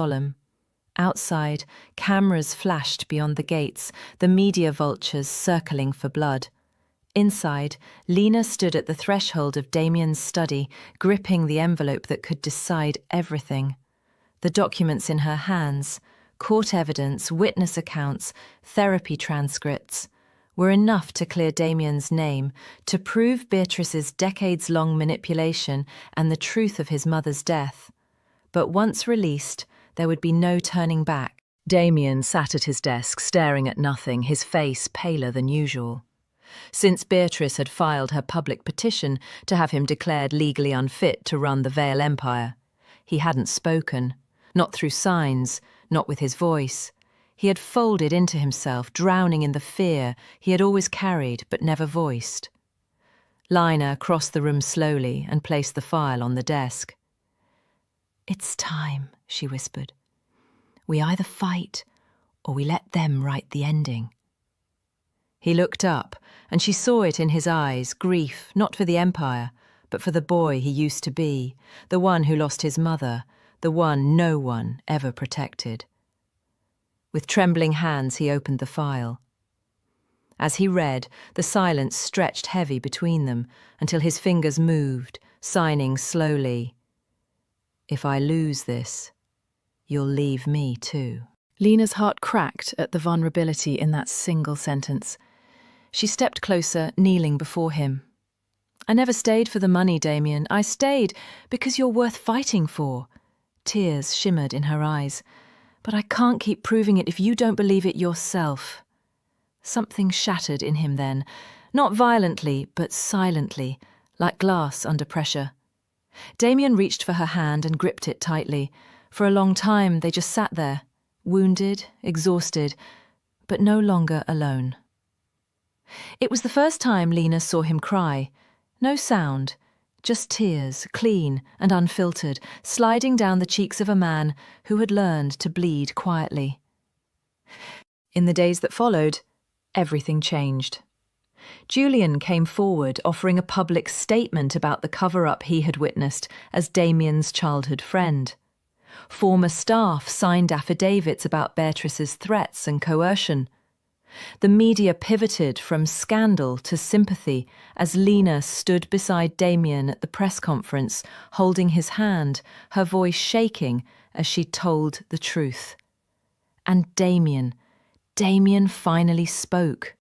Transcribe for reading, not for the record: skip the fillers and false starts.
solemn. Outside, cameras flashed beyond the gates, the media vultures circling for blood. Inside, Lena stood at the threshold of Damien's study, gripping the envelope that could decide everything. The documents in her hands, court evidence, witness accounts, therapy transcripts, were enough to clear Damien's name, to prove Beatrice's decades-long manipulation and the truth of his mother's death. But once released, there would be no turning back. Damien sat at his desk, staring at nothing, his face paler than usual. Since Beatrice had filed her public petition to have him declared legally unfit to run the Vale Empire, he hadn't spoken, not through signs, not with his voice. He had folded into himself, drowning in the fear he had always carried but never voiced. Lina crossed the room slowly and placed the file on the desk. "It's time," she whispered. "We either fight or we let them write the ending." He looked up, and she saw it in his eyes, grief, not for the Empire, but for the boy he used to be, the one who lost his mother, the one no one ever protected. With trembling hands, he opened the file. As he read, the silence stretched heavy between them until his fingers moved, signing slowly, "If I lose this, you'll leave me too." Lena's heart cracked at the vulnerability in that single sentence. She stepped closer, kneeling before him. "I never stayed for the money, Damien. I stayed because you're worth fighting for." Tears shimmered in her eyes. "But I can't keep proving it if you don't believe it yourself." Something shattered in him then, not violently, but silently, like glass under pressure. Damien reached for her hand and gripped it tightly. For a long time they just sat there, wounded, exhausted, but no longer alone. It was the first time Lena saw him cry. No sound, just tears, clean and unfiltered, sliding down the cheeks of a man who had learned to bleed quietly. In the days that followed, everything changed. Julian came forward, offering a public statement about the cover-up he had witnessed as Damien's childhood friend. Former staff signed affidavits about Beatrice's threats and coercion. The media pivoted from scandal to sympathy as Lena stood beside Damien at the press conference, holding his hand, her voice shaking as she told the truth. And Damien finally spoke.